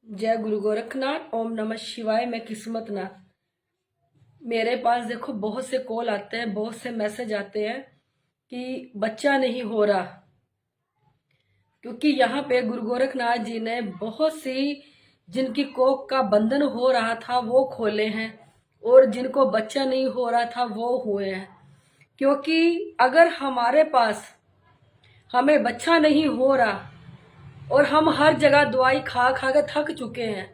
जय गुरु गोरखनाथ। ओम नमः शिवाय। मैं किस्मतनाथ। मेरे पास देखो बहुत से कॉल आते हैं, बहुत से मैसेज आते हैं कि बच्चा नहीं हो रहा, क्योंकि यहाँ पे गुरु गोरखनाथ जी ने बहुत सी जिनकी कोख का बंधन हो रहा था वो खोले हैं, और जिनको बच्चा नहीं हो रहा था वो हुए हैं। क्योंकि अगर हमारे पास हमें बच्चा नहीं हो रहा और हम हर जगह दवाई खा खा के थक चुके हैं,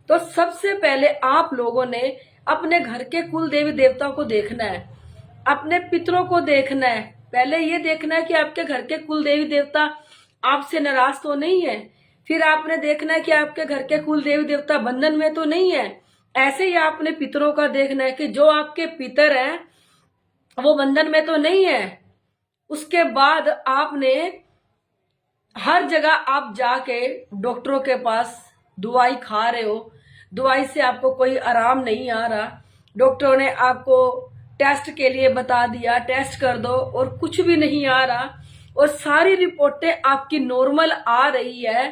तो सबसे पहले आप लोगों ने अपने घर के कुल देवी देवताओं को देखना है, अपने पितरों को देखना है। पहले ये देखना है कि आपके घर के कुल देवी देवता आपसे नाराज तो नहीं है। फिर आपने देखना है कि आपके घर के कुल देवी देवता बंधन में तो नहीं है। ऐसे ही आपने पितरों का देखना है कि जो आपके पितर हैं वो बंधन में तो नहीं है। उसके बाद आपने हर जगह आप जाके डॉक्टरों के पास दवाई खा रहे हो, दवाई से आपको कोई आराम नहीं आ रहा। डॉक्टरों ने आपको टेस्ट के लिए बता दिया, टेस्ट कर दो, और कुछ भी नहीं आ रहा, और सारी रिपोर्टें आपकी नॉर्मल आ रही है।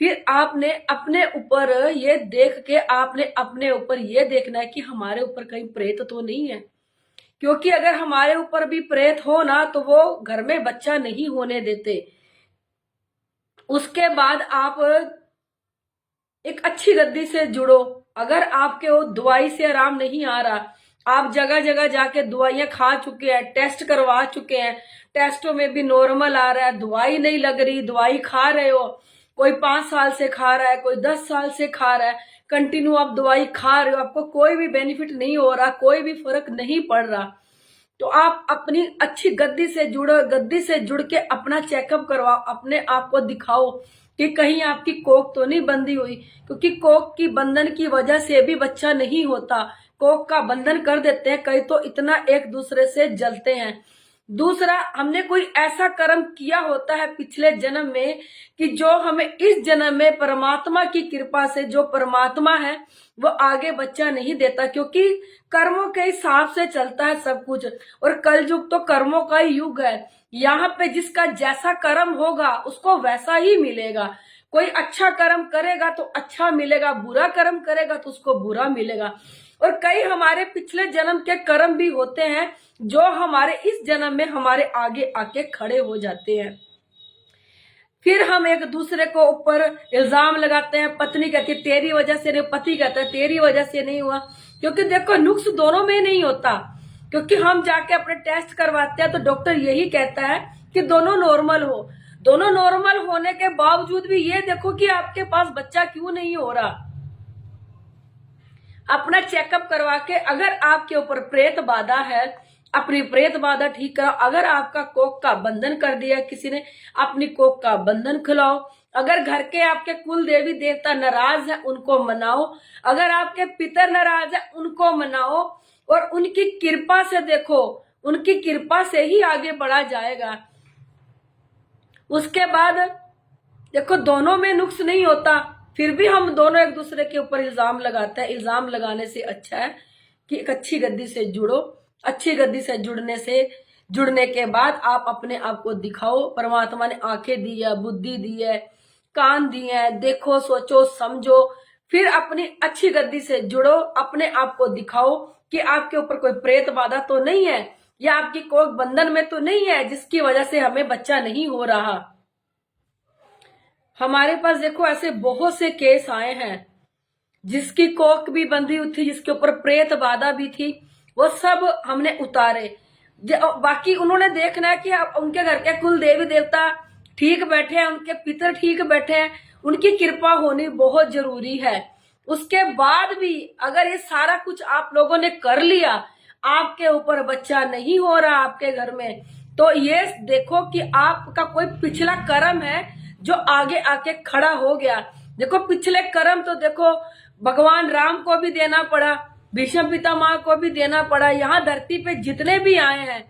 फिर आपने अपने ऊपर ये देख के आपने अपने ऊपर ये देखना है कि हमारे ऊपर कहीं प्रेत तो नहीं है। क्योंकि अगर हमारे ऊपर भी प्रेत हो ना तो वो घर में बच्चा नहीं होने देते। उसके बाद आप एक अच्छी गद्दी से जुड़ो। अगर आपके वो दवाई से आराम नहीं आ रहा, आप जगह जगह जाके दवाइयां खा चुके हैं, टेस्ट करवा चुके हैं, टेस्टों में भी नॉर्मल आ रहा है, दवाई नहीं लग रही, दवाई खा रहे हो, कोई 5 साल से खा रहा है, कोई 10 साल से खा रहा है, कंटिन्यू आप दवाई खा रहे हो, आपको कोई भी बेनिफिट नहीं हो रहा, कोई भी फर्क नहीं पड़ रहा, तो आप अपनी अच्छी गद्दी से जुड़ो। गद्दी से जुड़ के अपना चेकअप करवाओ, अपने आप को दिखाओ कि कहीं आपकी कोख तो नहीं बंधी हुई। क्योंकि कोख की बंधन की वजह से भी बच्चा नहीं होता। कोख का बंधन कर देते हैं कई, तो इतना एक दूसरे से जलते हैं। दूसरा, हमने कोई ऐसा कर्म किया होता है पिछले जन्म में कि जो हमें इस जन्म में परमात्मा की कृपा से, जो परमात्मा है वो आगे बच्चा नहीं देता। क्योंकि कर्मों के हिसाब से चलता है सब कुछ, और कलयुग तो कर्मों का ही युग है। यहाँ पे जिसका जैसा कर्म होगा उसको वैसा ही मिलेगा। कोई अच्छा कर्म करेगा तो अच्छा मिलेगा, बुरा कर्म करेगा तो उसको बुरा मिलेगा। और कई हमारे पिछले जन्म के कर्म भी होते हैं जो हमारे इस जन्म में हमारे आगे आके खड़े हो जाते हैं। फिर हम एक दूसरे को ऊपर इल्जाम लगाते हैं। पत्नी कहती है तेरी वजह से नहीं, पति कहता है तेरी वजह से नहीं हुआ। क्योंकि देखो नुक्स दोनों में नहीं होता। क्योंकि हम जाके अपने टेस्ट करवाते हैं तो डॉक्टर यही कहता है कि दोनों नॉर्मल हो। दोनों नॉर्मल होने के बावजूद भी ये देखो कि आपके पास बच्चा क्यों नहीं हो रहा। अपना चेकअप करवा के, अगर आपके ऊपर प्रेत बाधा है, अपनी प्रेत बाधा ठीक कराओ। अगर आपका कोख का बंधन कर दिया किसी ने, अपनी कोख का बंधन खुलाओ। अगर घर के आपके कुल देवी देवता नाराज है उनको मनाओ। अगर आपके पितर नाराज है उनको मनाओ, और उनकी कृपा से देखो, उनकी कृपा से ही आगे बढ़ा जाएगा। उसके बाद देखो दोनों में नुक्स नहीं होता, फिर भी हम दोनों एक दूसरे के ऊपर इल्जाम लगाते हैं। इल्जाम लगाने से अच्छा है कि एक अच्छी गद्दी से जुड़ो। अच्छी गद्दी से जुड़ने के बाद आप अपने आप को दिखाओ। परमात्मा ने आंखें दी है, बुद्धि दी है, कान दिए हैं, देखो, सोचो, समझो। फिर अपनी अच्छी गद्दी से जुड़ो, अपने आप को दिखाओ कि आपके ऊपर कोई प्रेत बाधा तो नहीं है, या आपकी कोख बंधन में तो नहीं है जिसकी वजह से हमें बच्चा नहीं हो रहा। हमारे पास देखो ऐसे बहुत से केस आए हैं जिसकी कोख भी बंधी हुई थी, जिसके ऊपर प्रेत बाधा भी थी, वो सब हमने उतारे। बाकी उन्होंने देखना है कि उनके घर के कुल देवी देवता ठीक बैठे हैं, उनके पितर ठीक बैठे हैं, उनकी कृपा होनी बहुत जरूरी है। उसके बाद भी अगर ये सारा कुछ आप लोगों ने कर लिया, आपके ऊपर बच्चा नहीं हो रहा आपके घर में, तो ये देखो कि आपका कोई पिछला कर्म है जो आगे आके खड़ा हो गया। देखो पिछले कर्म तो देखो भगवान राम को भी देना पड़ा, भीष्म पितामह को भी देना पड़ा। यहाँ धरती पे जितने भी आए हैं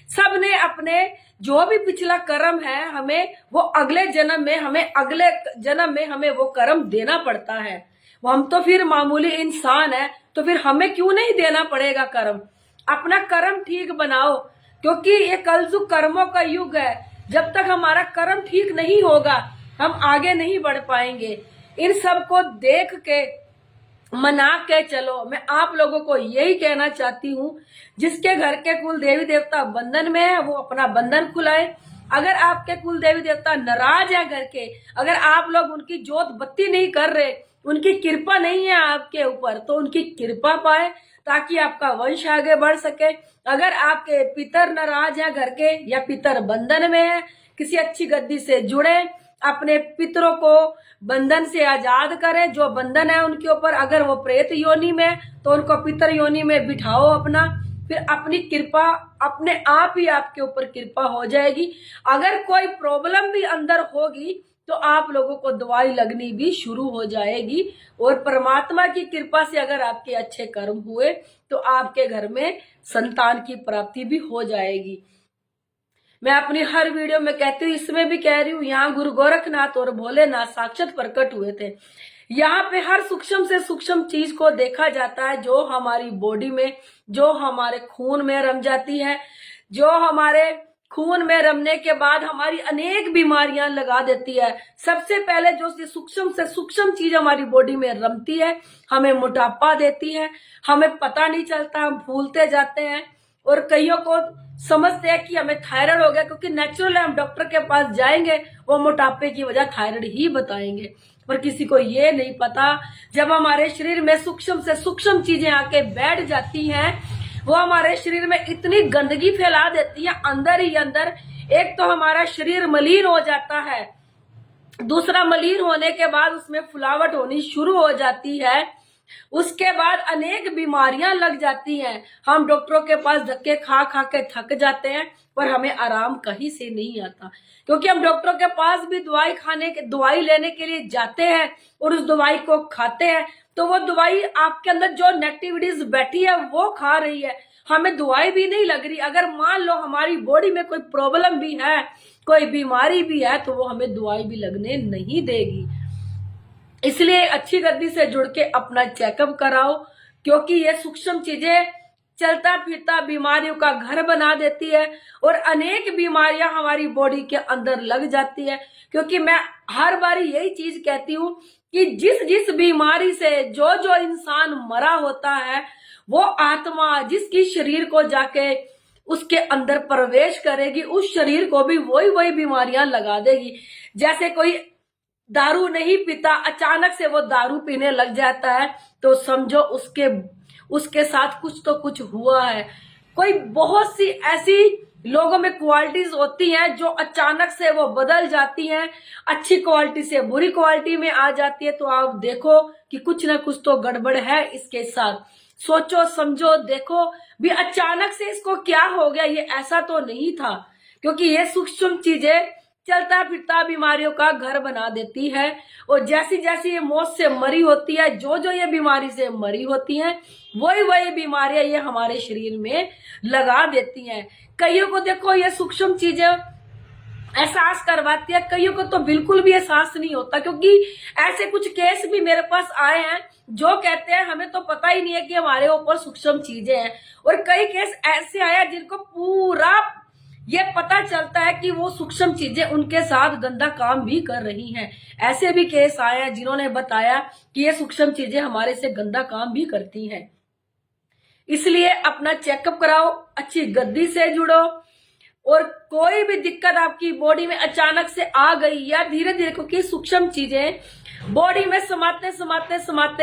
सब ने अपने जो भी पिछला कर्म है, हमें वो अगले जन्म में हमें वो कर्म देना पड़ता है। हम तो फिर मामूली इंसान है, तो फिर हमें क्यों नहीं देना पड़ेगा कर्म। अपना कर्म ठीक बनाओ, क्योंकि ये कलयुग कर्मों का युग है। जब तक हमारा कर्म ठीक नहीं होगा हम आगे नहीं बढ़ पाएंगे। इन सब को देख के मना के चलो। मैं आप लोगों को यही कहना चाहती हूँ, जिसके घर के कुल देवी देवता बंधन में है वो अपना बंधन खुलाए। अगर आपके कुल देवी देवता नाराज है घर के, अगर आप लोग उनकी जोत बत्ती नहीं कर रहे, उनकी कृपा नहीं है आपके ऊपर, तो उनकी कृपा पाए ताकि आपका वंश आगे बढ़ सके। अगर आपके पितर नाराज है घर के, या पितर बंधन में है, किसी अच्छी गद्दी से जुड़े, अपने पितरों को बंधन से आजाद करें। जो बंधन है उनके ऊपर, अगर वो प्रेत योनि में तो उनको पितर योनि में बिठाओ अपना, फिर अपनी कृपा अपने आप ही आपके ऊपर कृपा हो जाएगी। अगर कोई प्रॉब्लम भी अंदर होगी तो आप लोगों को दवाई लगनी भी शुरू हो जाएगी। और परमात्मा की कृपा से अगर आपके अच्छे कर्म हुए तो आपके घर में संतान की प्राप्ति भी हो जाएगी। मैं अपनी हर वीडियो में कहती हूँ, इसमें भी कह रही हूँ, यहाँ गुरु गोरखनाथ और भोलेनाथ साक्षात प्रकट हुए थे। यहाँ पे हर सूक्ष्म से सूक्ष्म चीज को देखा जाता है, जो हमारी बॉडी में, जो हमारे खून में रम जाती है, जो हमारे खून में रमने के बाद हमारी अनेक बीमारियां लगा देती है। सबसे पहले जो सूक्ष्म से सूक्ष्म चीज हमारी बॉडी में रमती है, हमें मोटापा देती है, हमें पता नहीं चलता, हम भूलते जाते हैं। और कईयों को समझते हैं कि हमें थायराइड हो गया, क्योंकि नेचुरल हम डॉक्टर के पास जाएंगे, वो मोटापे की वजह थायराइड ही बताएंगे। पर किसी को ये नहीं पता, जब हमारे शरीर में सूक्ष्म से सूक्ष्म चीजें आके बैठ जाती हैं, वो हमारे शरीर में इतनी गंदगी फैला देती है अंदर ही अंदर। एक तो हमारा शरीर मलिन हो जाता है, दूसरा मलिन होने के बाद उसमें फुलावट होनी शुरू हो जाती है, उसके बाद अनेक बीमारियां लग जाती हैं। हम डॉक्टरों के पास धक्के खा खा के थक जाते हैं, पर हमें आराम कहीं से नहीं आता, क्योंकि हम डॉक्टरों के पास भी दवाई लेने के लिए जाते हैं और उस दवाई को खाते हैं, तो वो दवाई आपके अंदर जो नेगेटिविटीज बैठी है वो खा रही है, हमें दवाई भी नहीं लग रही। अगर मान लो हमारी बॉडी में कोई प्रॉब्लम भी है, कोई बीमारी भी है, तो वो हमें दवाई भी लगने नहीं देगी। इसलिए अच्छी गद्दी से जुड़ के अपना चेकअप कराओ, क्योंकि ये सूक्ष्म चीजें चलता फिरता बीमारियों का घर बना देती है और अनेक बीमारियां हमारी बॉडी के अंदर लग जाती है। क्योंकि मैं हर बार यही चीज कहती हूँ कि जिस जिस बीमारी से जो जो इंसान मरा होता है, वो आत्मा जिसकी शरीर को जाके उसके अंदर प्रवेश करेगी, उस शरीर को भी वही बीमारियां लगा देगी। जैसे कोई दारू नहीं पीता, अचानक से वो दारू पीने लग जाता है, तो समझो उसके साथ कुछ तो कुछ हुआ है। कोई बहुत सी ऐसी लोगों में क्वालिटीज होती हैं जो अचानक से वो बदल जाती हैं, अच्छी क्वालिटी से बुरी क्वालिटी में आ जाती है। तो आप देखो कि कुछ ना कुछ तो गड़बड़ है इसके साथ। सोचो समझो देखो भी, अचानक से इसको क्या हो गया, ये ऐसा तो नहीं था। क्योंकि ये सूक्ष्म चीजें चलता फिरता बीमारियों का घर बना देती है। और जैसी जैसी ये मौत से मरी होती है, जो जो ये बीमारी से मरी होती हैं, वही बीमारियां ये हमारे शरीर में लगा देती हैं। कईयों को देखो ये सूक्ष्म चीजें एहसास करवाती है, कईयों को तो बिल्कुल भी एहसास नहीं होता। क्योंकि ऐसे कुछ केस भी मेरे पास आए हैं जो कहते हैं हमें तो पता ही नहीं है कि हमारे ऊपर सूक्ष्म चीजें हैं। और कई केस ऐसे आए हैं जिनको पूरा ये पता चलता है कि वो सूक्ष्म चीजें उनके साथ गंदा काम भी कर रही हैं। ऐसे भी केस आए हैं जिन्होंने बताया कि ये सूक्ष्म चीजें हमारे से गंदा काम भी करती हैं। इसलिए अपना चेकअप कराओ, अच्छी गद्दी से जुड़ो, और कोई भी दिक्कत आपकी बॉडी में अचानक से आ गई या धीरे धीरे, क्योंकि सूक्ष्म चीजें बॉडी में समाते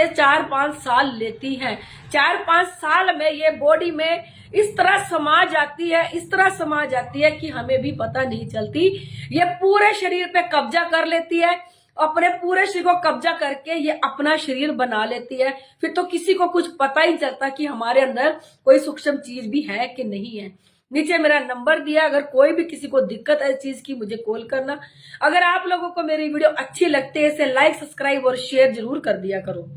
4-5 साल लेती हैं। 4-5 साल में ये बॉडी में इस तरह समा जाती है कि हमें भी पता नहीं चलती। ये पूरे शरीर पे कब्जा कर लेती है, अपने पूरे शरीर को कब्जा करके ये अपना शरीर बना लेती है। फिर तो किसी को कुछ पता ही चलता कि हमारे अंदर कोई सूक्ष्म चीज भी है कि नहीं है। नीचे मेरा नंबर दिया, अगर कोई भी किसी को दिक्कत है इस चीज की मुझे कॉल करना। अगर आप लोगों को मेरी वीडियो अच्छी लगती है, इसे लाइक, सब्सक्राइब और शेयर जरूर कर दिया करो।